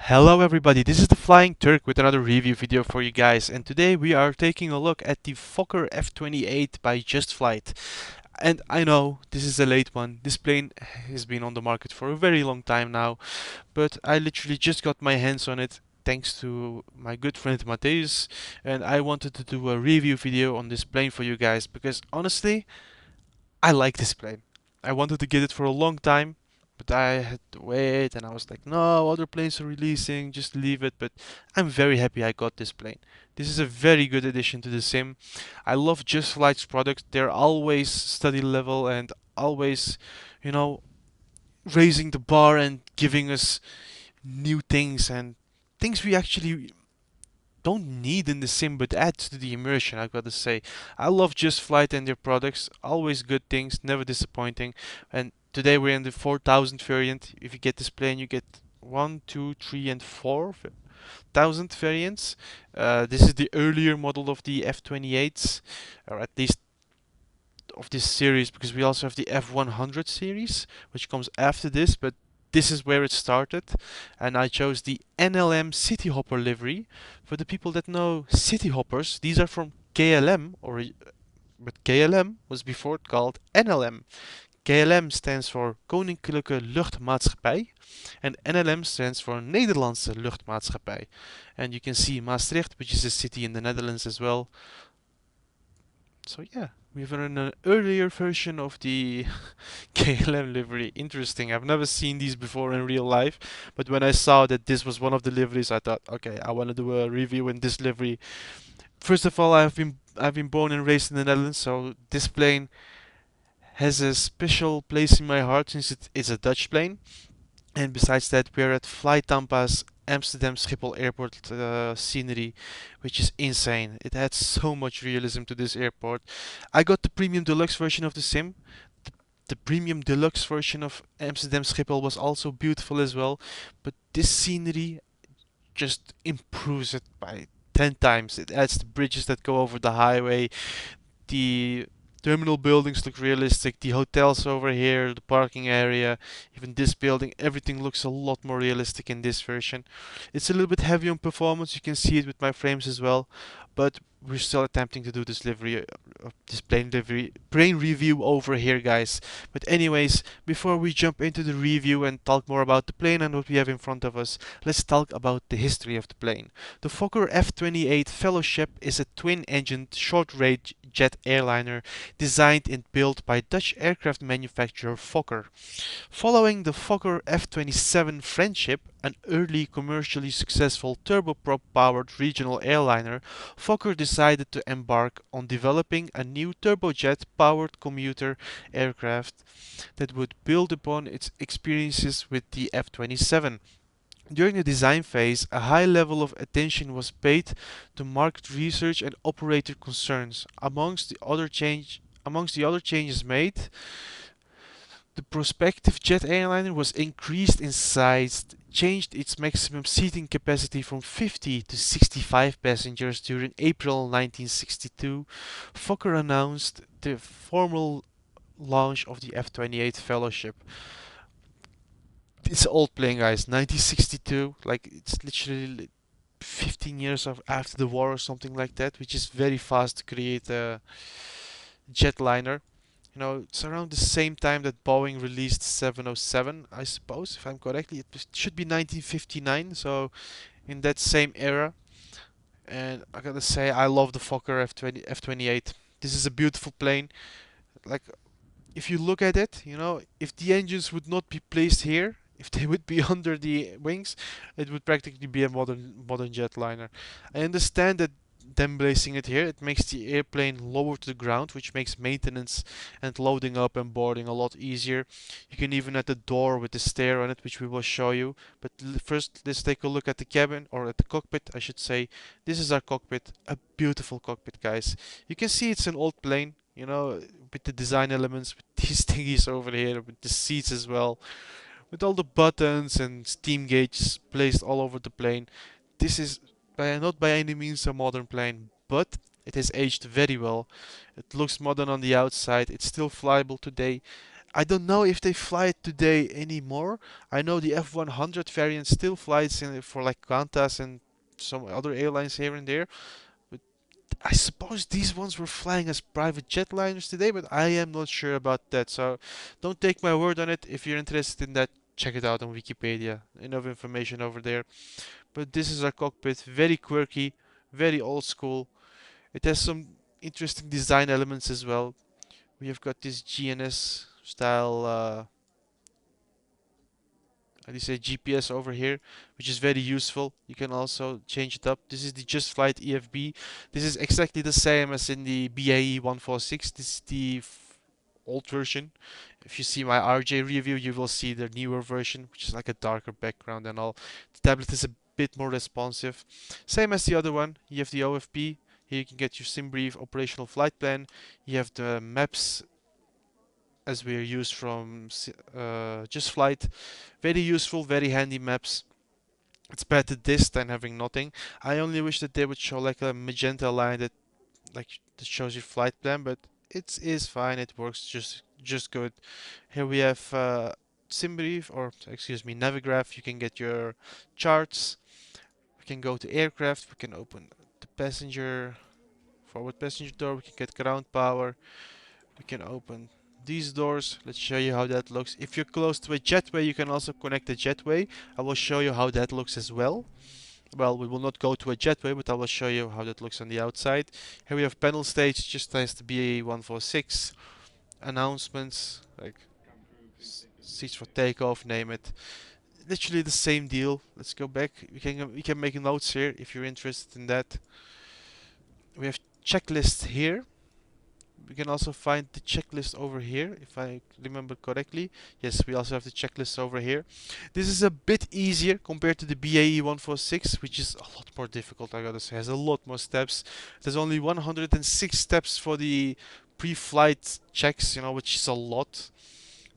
Hello everybody, this is the Flying Turk with another review video for you guys, and today we are taking a look at the Fokker F28 by JustFlight. And I know this is a late one. This plane has been on the market for a very long time now, but I literally just got my hands on it thanks to my good friend Mateus, and I wanted to do a review video on this plane for you guys because honestly, I like this plane. I wanted to get it for a long time, but I had to wait, and I was like, no, other planes are releasing, just leave it. But I'm very happy I got this plane. This is a very good addition to the sim. I love Just Flight's products. They're always study level and always, you know, raising the bar and giving us new things and things we actually don't need in the sim but adds to the immersion. I've got to say, I love Just Flight and their products, always good things, never disappointing. And today we're in the 4000 variant. If you get this plane you get 1, 2, 3 and 4000 variants. This is the earlier model of the F28s, or at least of this series, because we also have the F100 series which comes after this, but this is where it started, and I chose the NLM City Hopper livery. For the people that know City Hoppers, these are from KLM, but KLM was before called NLM. KLM stands for Koninklijke Luchtmaatschappij, and NLM stands for Nederlandse Luchtmaatschappij. And you can see Maastricht, which is a city in the Netherlands as well. So yeah, we have an earlier version of the KLM livery. Interesting. I've never seen these before in real life, but when I saw that this was one of the liveries, I thought, okay, I want to do a review in this livery. First of all, I've been born and raised in the Netherlands, so this plane has a special place in my heart since it is a Dutch plane. And besides that, we're at Fly Tampa's Amsterdam Schiphol Airport scenery, which is insane. It adds so much realism to this airport. I got the premium deluxe version of the sim. The, the premium deluxe version of Amsterdam Schiphol was also beautiful as well, but this scenery just improves it by 10 times. It adds the bridges that go over the highway, the terminal buildings look realistic. The hotels over here, the parking area, even this building, everything looks a lot more realistic in this version. It's a little bit heavy on performance. You can see it with my frames as well, but we're still attempting to do this livery, this plane review over here, guys. But anyways, before we jump into the review and talk more about the plane and what we have in front of us, let's talk about the history of the plane. The Fokker F28 Fellowship is a twin-engined short-range jet airliner designed and built by Dutch aircraft manufacturer Fokker. Following the Fokker F27 Friendship, an early commercially successful turboprop-powered regional airliner, Fokker decided to embark on developing a new turbojet-powered commuter aircraft that would build upon its experiences with the F27. During the design phase, a high level of attention was paid to market research and operator concerns. Amongst the other changes made, the prospective jet airliner was increased in size, changed its maximum seating capacity from 50 to 65 passengers during April 1962. Fokker announced the formal launch of the F-28 Fellowship. It's an old plane, guys. 1962, like it's literally 15 years after the war or something like that, which is very fast to create a jetliner. You know, it's around the same time that Boeing released 707, I suppose, if I'm correctly. It should be 1959, so in that same era. And I gotta say, I love the Fokker F28. This is a beautiful plane. Like, if you look at it, if the engines would not be placed here, if they would be under the wings, it would practically be a modern jetliner. I understand that them placing it here, it makes the airplane lower to the ground, which makes maintenance and loading up and boarding a lot easier. You can even add the door with the stair on it, which we will show you. But first, let's take a look at the cabin, or at the cockpit, I should say. This is our cockpit, a beautiful cockpit, guys. You can see it's an old plane, with the design elements, with these thingies over here, with the seats as well, with all the buttons and steam gauges placed all over the plane. This is not by any means a modern plane, but it has aged very well. It looks modern on the outside. It's still flyable today. I don't know if they fly it today anymore. I know the F100 variant still flies in for like Qantas and some other airlines here and there. But I suppose these ones were flying as private jetliners today, but I am not sure about that. So don't take my word on it. If you're interested in that, check it out on Wikipedia. Enough information over there. But this is our cockpit. Very quirky, very old school. It has some interesting design elements as well. We have got this GNS style, how do you say, GPS over here, which is very useful. You can also change it up. This is the JustFlight EFB. This is exactly the same as in the BAE 146. This is the old version. If you see my RJ review, you will see the newer version, which is like a darker background and all. The tablet is a bit more responsive. Same as the other one. You have the OFP. Here you can get your sim brief, operational flight plan. You have the maps as we are used from JustFlight. Very useful, very handy maps. It's better this than having nothing. I only wish that they would show like a magenta line that shows your flight plan, but it is fine. It works just good. Here we have SimBrief, or excuse me, Navigraph. You can get your charts. We can go to aircraft. We can open the passenger forward passenger door. We can get ground power. We can open these doors. Let's show you how that looks. If you're close to a jetway, you can also connect the jetway. I will show you how that looks as well. Well, we will not go to a jetway, but I will show you how that looks on the outside. Here we have panel stage, just as the BAE 146. Announcements, like seats for takeoff, name it. Literally the same deal. Let's go back. We can make notes here if you're interested in that. We have checklist here. We can also find the checklist over here, if I remember correctly. Yes, we also have the checklist over here. This is a bit easier compared to the BAE 146, which is a lot more difficult, I gotta say. It has a lot more steps. There's only 106 steps for the pre-flight checks, which is a lot.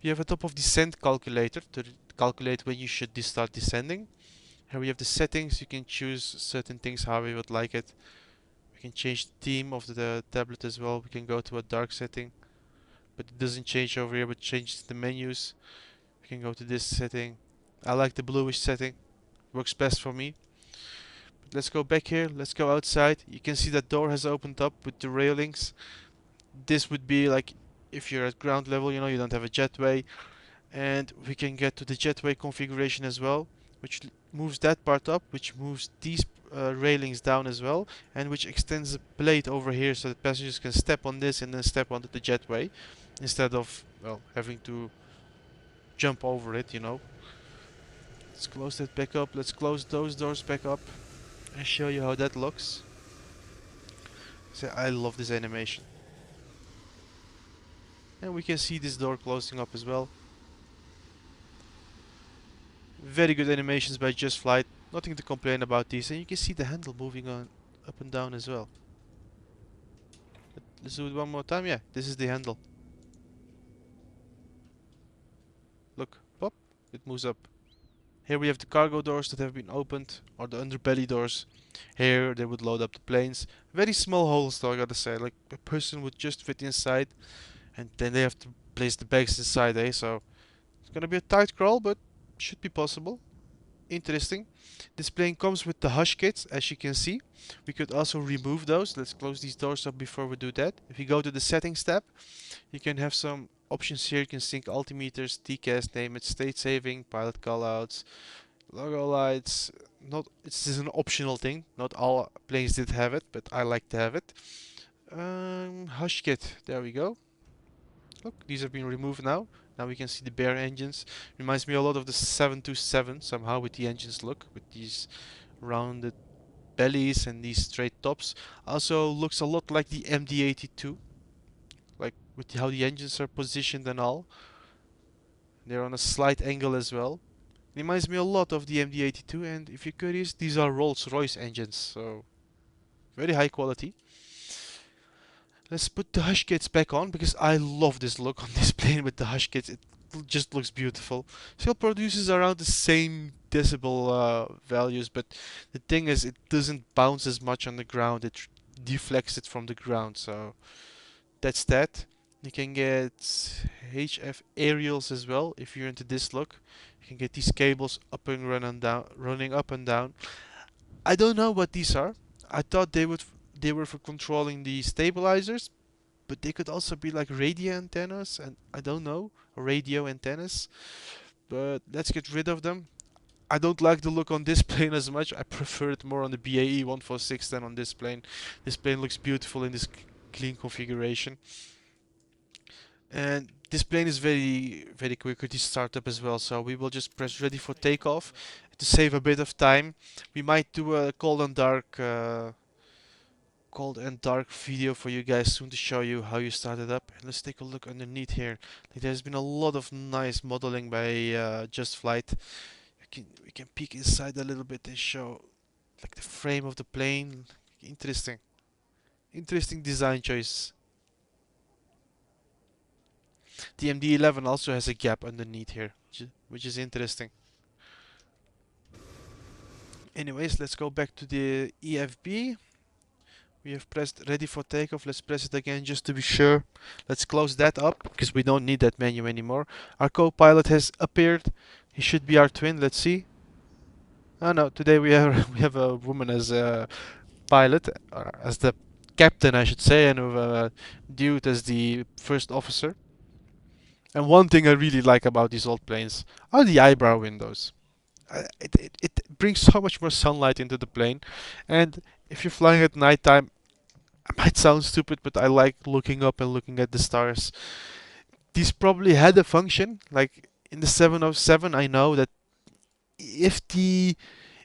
You have a top of descent calculator to calculate when you should start descending. Here we have the settings. You can choose certain things how you would like it. We can change the theme of the tablet as well. We can go to a dark setting, but it doesn't change over here, but changes the menus. We can go to this setting. I like the bluish setting. Works best for me. But let's go back here. Let's go outside. You can see that door has opened up with the railings. This would be like if you're at ground level, you don't have a jetway. And we can get to the jetway configuration as well, which moves that part up, which moves these railings down as well, and which extends the plate over here so that passengers can step on this and then step onto the jetway instead of, well, having to jump over it. Let's close that back up. Let's close those doors back up and show you how that looks. So I love this animation. And we can see this door closing up as well. Very good animations by JustFlight. Nothing to complain about these. And you can see the handle moving on up and down as well. Let's do it one more time. Yeah, this is the handle. Look, pop, it moves up. Here we have the cargo doors that have been opened, or the underbelly doors. Here they would load up the planes. Very small holes though, I gotta say. Like a person would just fit inside, and then they have to place the bags inside, So it's gonna be a tight crawl, but should be possible. Interesting. This plane comes with the hush kits, as you can see. We could also remove those. Let's close these doors up before we do that. If you go to the settings tab, you can have some options here. You can sync altimeters, TCAS, name it, state saving, pilot callouts, logo lights. Not, this is an optional thing. Not all planes did have it, but I like to have it. Hush kit. There we go. Look, these have been removed now. Now we can see the bare engines. Reminds me a lot of the 727 somehow with the engines look, with these rounded bellies and these straight tops. Also looks a lot like the MD-82, like with how the engines are positioned and all. They're on a slight angle as well. Reminds me a lot of the MD-82, and if you're curious, these are Rolls-Royce engines, so very high quality. Let's put the hush kits back on because I love this look on this plane with the hush kits. It just looks beautiful. Still produces around the same decibel values, but the thing is, it doesn't bounce as much on the ground. It deflects it from the ground, so that's that. You can get HF aerials as well if you're into this look. You can get these cables up and running up and down. I don't know what these are. I thought they were for controlling the stabilizers, but they could also be like radio antennas, and I don't know, radio antennas. But let's get rid of them. I don't like the look on this plane as much. I prefer it more on the BAE 146 than on this plane. This plane looks beautiful in this clean configuration. And this plane is very quick with the startup as well, so we will just press ready for takeoff to save a bit of time. We might do a cold and dark video for you guys soon to show you how you start it up. And let's take a look underneath here. Like, there's been a lot of nice modeling by JustFlight. We can peek inside a little bit and show like the frame of the plane. Interesting, interesting design choice. The MD-11 also has a gap underneath here, which is interesting. Anyways, let's go back to the EFB. We have pressed ready for takeoff. Let's press it again just to be sure. Let's close that up because we don't need that menu anymore. Our co-pilot has appeared. He should be our twin. Let's see. Oh no, today we have we have a woman as a pilot, or as the captain, I should say, and a dude as the first officer. And one thing I really like about these old planes are the eyebrow windows. It brings so much more sunlight into the plane, and if you're flying at nighttime, it might sound stupid, but I like looking up and looking at the stars. These probably had a function, like in the 707. I know that if the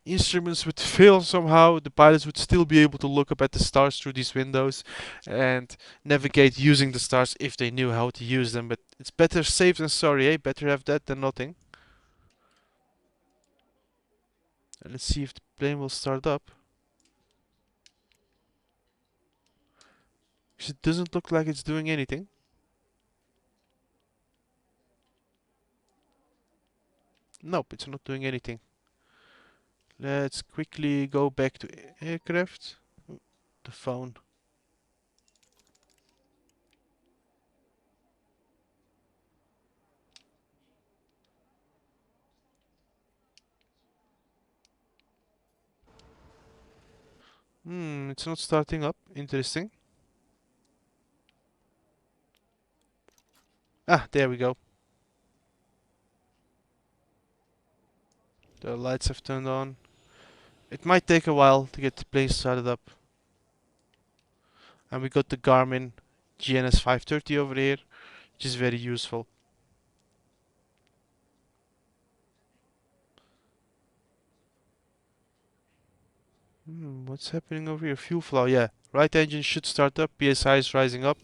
instruments would fail somehow, the pilots would still be able to look up at the stars through these windows and navigate using the stars if they knew how to use them. But it's better safe than sorry, eh? Better have that than nothing. And let's see if the plane will start up. 'Cause it doesn't look like it's doing anything. Nope, it's not doing anything. Let's quickly go back to aircraft. The phone. It's not starting up. Interesting. Ah, there we go. The lights have turned on. It might take a while to get the plane started up. And we got the Garmin GNS 530 over here, which is very useful. What's happening over here? Fuel flow, yeah. Right engine should start up. PSI is rising up.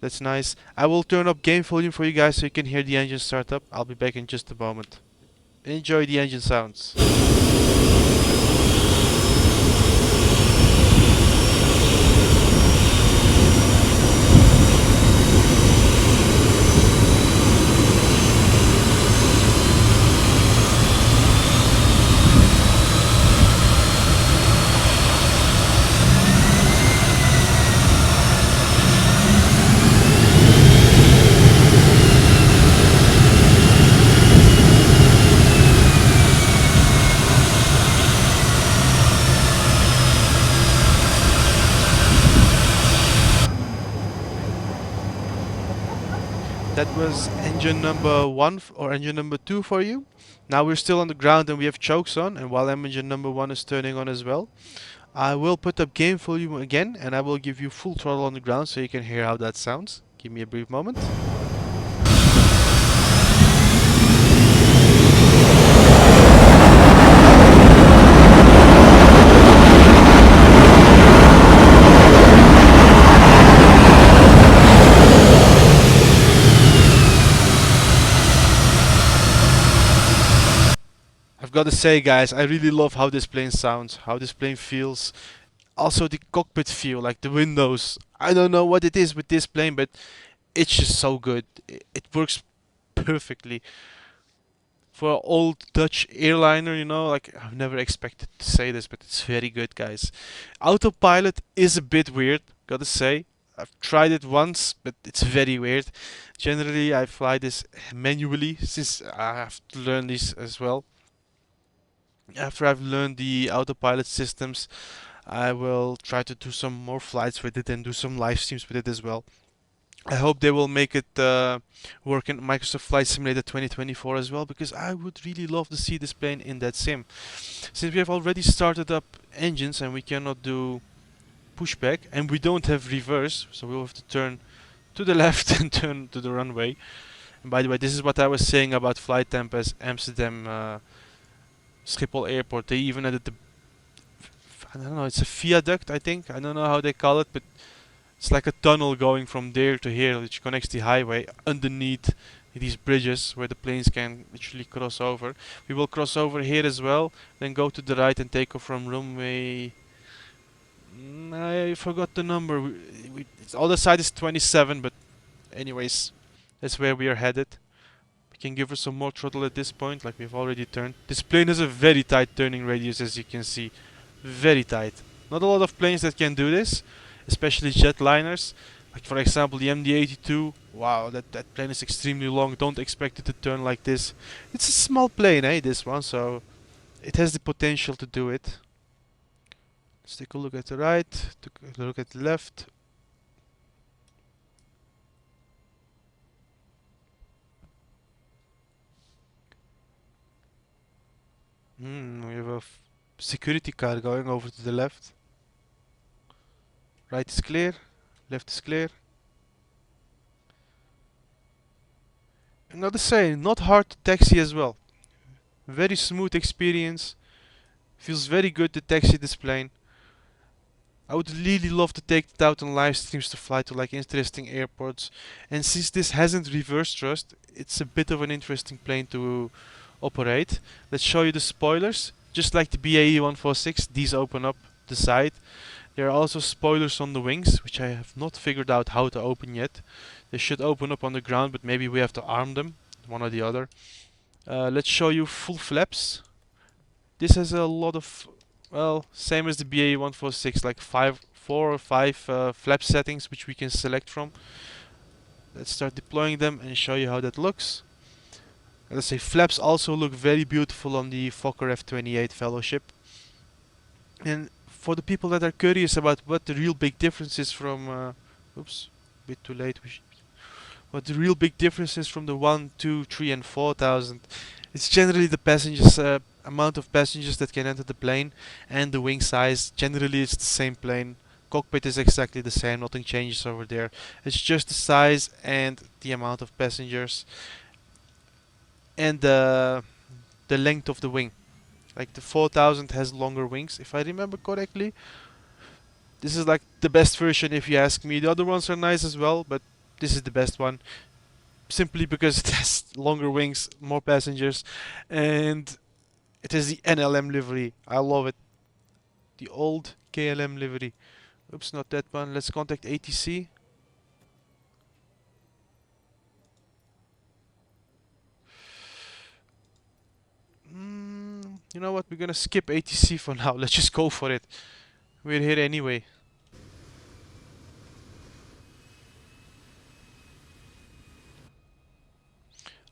That's nice. I will turn up game volume for you guys so you can hear the engine start up. I'll be back in just a moment. Enjoy the engine sounds. That was engine number one or engine number two for you. Now we're still on the ground and we have chokes on, and while engine number one is turning on as well, I will put up game volume again and I will give you full throttle on the ground so you can hear how that sounds. Give me a brief moment. I've got to say, guys, I really love how this plane sounds, how this plane feels. Also, the cockpit feel, like the windows. I don't know what it is with this plane, but it's just so good. It works perfectly. For an old Dutch airliner, you know, like I've never expected to say this, but it's very good, guys. Autopilot is a bit weird, gotta say. I've tried it once, but it's very weird. Generally, I fly this manually since I have to learn this as well. After I've learned the autopilot systems, I will try to do some more flights with it and do some live streams with it as well. I hope they will make it work in Microsoft Flight Simulator 2024 as well, because I would really love to see this plane in that sim. Since we have already started up engines and we cannot do pushback and we don't have reverse, so we'll have to turn to the left and turn to the runway. And by the way, this is what I was saying about flight temp as Amsterdam Schiphol Airport. They even added the, I don't know, it's a viaduct, I think. I don't know how they call it, but it's like a tunnel going from there to here, which connects the highway underneath these bridges where the planes can literally cross over. We will cross over here as well, then go to the right and take off from runway. I forgot the number. It's, other side is 27, but anyways, that's where we are headed. We can give her some more throttle at this point, like we've already turned. This plane has a very tight turning radius, as you can see. Very tight. Not a lot of planes that can do this, especially jetliners. Like for example the MD-82. Wow, that plane is extremely long. Don't expect it to turn like this. It's a small plane, this one, so it has the potential to do it. Let's take a look at the right, take a look at the left. We have a security car going over to the left. Right is clear, left is clear. Another say, not hard to taxi as well. Very smooth experience. Feels very good to taxi this plane. I would really love to take it out on live streams to fly to like interesting airports. And since this hasn't reverse thrust, it's a bit of an interesting plane to operate. Let's show you the spoilers. Just like the BAE 146, these open up the side. There are also spoilers on the wings, which I have not figured out how to open yet. They should open up on the ground, but maybe we have to arm them, one or the other. Let's show you full flaps. This has a lot of, well, same as the BAE 146, like 4 or 5 flap settings which we can select from. Let's start deploying them and show you how that looks. Let's say flaps also look very beautiful on the Fokker F28 Fellowship. And for the people that are curious about what the real big difference is from, oops, a bit too late. What the real big difference is from the 1, 2, 3, and 4000. It's generally the passengers, amount of passengers that can enter the plane, and the wing size. Generally, it's the same plane. Cockpit is exactly the same. Nothing changes over there. It's just the size and the amount of passengers, and the length of the wing. Like the 4000 has longer wings, if I remember correctly. This is like the best version if you ask me. The other ones are nice as well, but this is the best one. Simply because it has longer wings, more passengers, and it has the NLM livery. I love it. The old KLM livery. Oops, not that one. Let's contact ATC. You know what? We're gonna skip ATC for now. Let's just go for it. We're here anyway.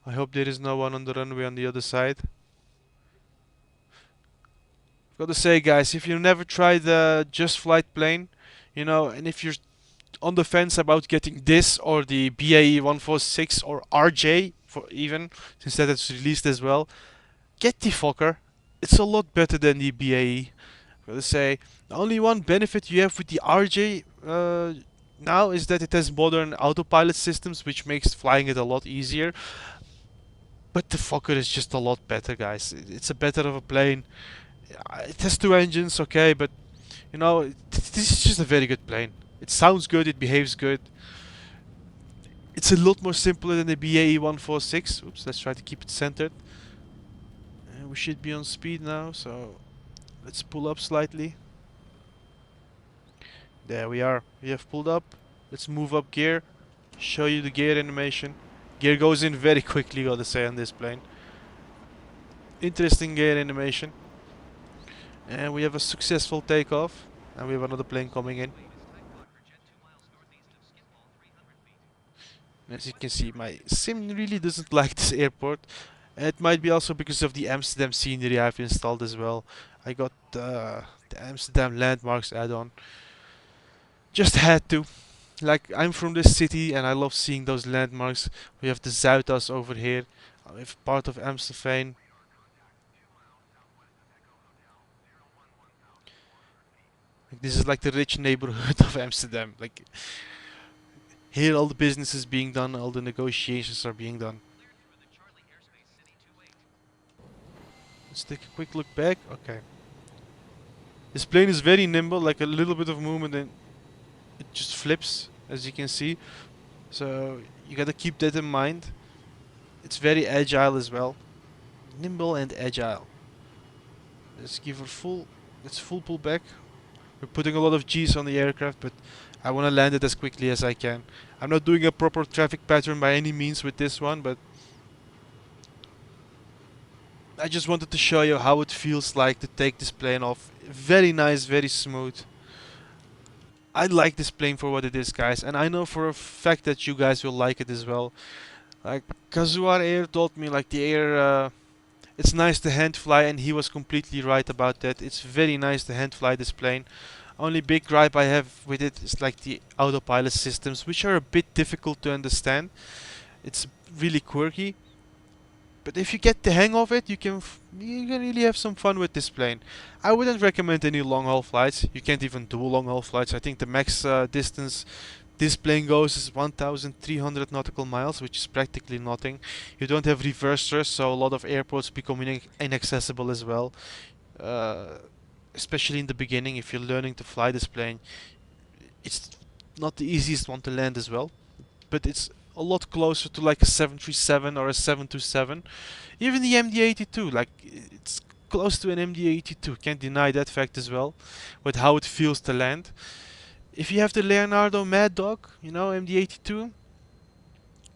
I hope there is no one on the runway on the other side. I've got to say, guys, if you never tried the JustFlight plane, and if you're on the fence about getting this or the BAE 146 or RJ, for even since that it's released as well, get the Fokker. It's a lot better than the BAE. I'm gonna say the only one benefit you have with the RJ now is that it has modern autopilot systems, which makes flying it a lot easier. But the Fokker is just a lot better, guys. It's a better of a plane. It has 2 engines, okay, but this is just a very good plane. It sounds good, it behaves good. It's a lot more simpler than the BAE 146. Oops, let's try to keep it centered. We should be on speed now, so let's pull up slightly. There we are. We have pulled up. Let's move up gear. Show you the gear animation. Gear goes in very quickly, gotta say, on this plane. Interesting gear animation. And we have a successful takeoff. And we have another plane coming in. As you can see, my sim really doesn't like this airport. It might be also because of the Amsterdam scenery I've installed as well. I got the Amsterdam landmarks add-on. Just had to. Like, I'm from this city and I love seeing those landmarks. We have the Zuidas over here. We have part of Amstelveen. Like, this is like the rich neighborhood of Amsterdam. Like, here all the business is being done, all the negotiations are being done. Let's take a quick look back. Okay. This plane is very nimble, like a little bit of movement and it just flips, as you can see. So you gotta keep that in mind. It's very agile as well. Nimble and agile. Let's give her full, let's full pull back. We're putting a lot of G's on the aircraft, but I want to land it as quickly as I can. I'm not doing a proper traffic pattern by any means with this one, but I just wanted to show you how it feels like to take this plane off. Very nice, very smooth. I like this plane for what it is, guys, and I know for a fact that you guys will like it as well. Like, Kazuar Air told me, like, the air, it's nice to hand fly, and he was completely right about that. It's very nice to hand fly this plane. Only big gripe I have with it is like the autopilot systems, which are a bit difficult to understand. It's really quirky, but if you get the hang of it, you can really have some fun with this plane. I wouldn't recommend any long haul flights. You can't even do long haul flights. I think the max distance this plane goes is 1,300 nautical miles, which is practically nothing. You don't have reverse thrust, so a lot of airports become inaccessible as well. Uh, Especially in the beginning, if you're learning to fly this plane, it's not the easiest one to land as well, but it's a lot closer to like a 737 or a 727. Even the MD-82, like, it's close to an MD-82. Can't deny that fact as well, with how it feels to land. If you have the Leonardo Mad Dog, you know, MD-82,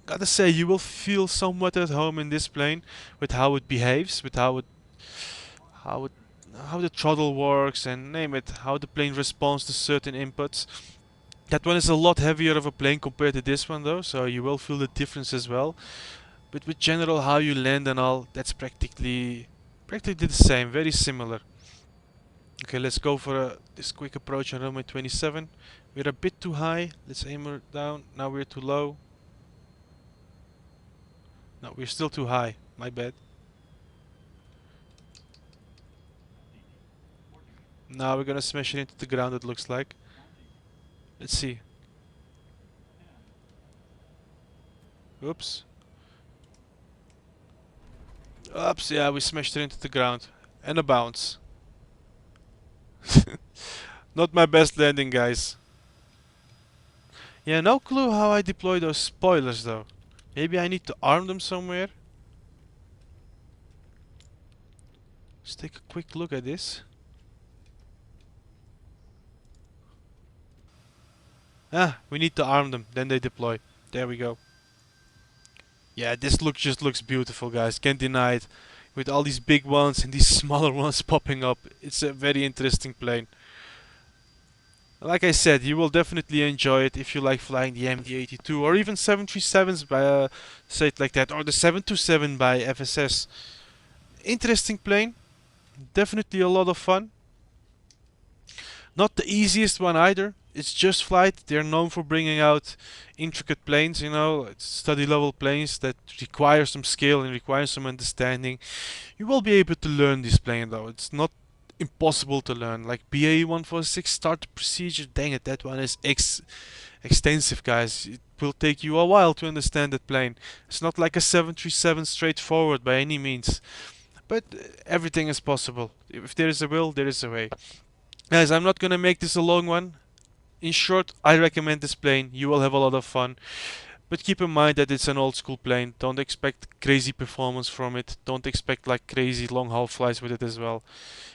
gotta say you will feel somewhat at home in this plane with how it behaves, with how it how the throttle works and name it, how the plane responds to certain inputs. That one is a lot heavier of a plane compared to this one though, so you will feel the difference as well. But with general how you land and all, that's practically the same, very similar. Okay, let's go for this quick approach on runway 27. We're a bit too high. Let's aim her down. Now we're too low. No, we're still too high. My bad. Now we're gonna smash it into the ground, it looks like. Let's see. Oops. Oops, yeah, we smashed it into the ground. And a bounce. Not my best landing, guys. Yeah, no clue how I deploy those spoilers though. Maybe I need to arm them somewhere. Let's take a quick look at this. Ah, we need to arm them, then they deploy. There we go. Yeah, this look just looks beautiful, guys. Can't deny it. With all these big ones and these smaller ones popping up, it's a very interesting plane. Like I said, you will definitely enjoy it if you like flying the MD-82 or even 737s by, say it like that, or the 727 by FSS. Interesting plane, definitely a lot of fun. Not the easiest one either. It's JustFlight. They're known for bringing out intricate planes, you know, study level planes that require some skill and require some understanding. You will be able to learn this plane though. It's not impossible to learn. Like BAE 146 start procedure, dang it, that one is extensive, guys. It will take you a while to understand that plane. It's not like a 737 straightforward by any means. But everything is possible. If there is a will, there is a way. Guys, I'm not gonna make this a long one. In short, I recommend this plane. You will have a lot of fun. But keep in mind that it's an old school plane. Don't expect crazy performance from it. Don't expect like crazy long haul flights with it as well.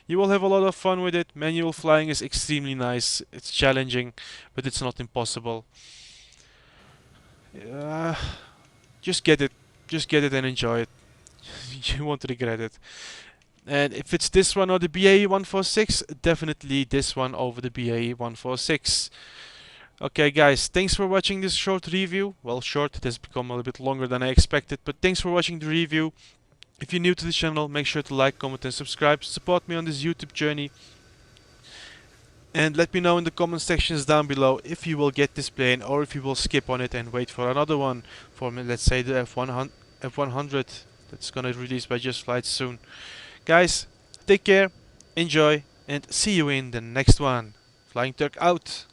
You will have a lot of fun with it. Manual flying is extremely nice. It's challenging, but it's not impossible. Uh, just get it. Just get it and enjoy it. You won't regret it. And if it's this one or the BAE 146, definitely this one over the BAE 146. Okay, guys, thanks for watching this short review. Well, short, it has become a little bit longer than I expected, but thanks for watching the review. If you're new to the channel, make sure to like, comment, and subscribe. Support me on this YouTube journey. And let me know in the comment sections down below if you will get this plane or if you will skip on it and wait for another one for, let's say, the F100 that's gonna release by JustFlight soon. Guys, take care, enjoy, and see you in the next one. Flying Turk out.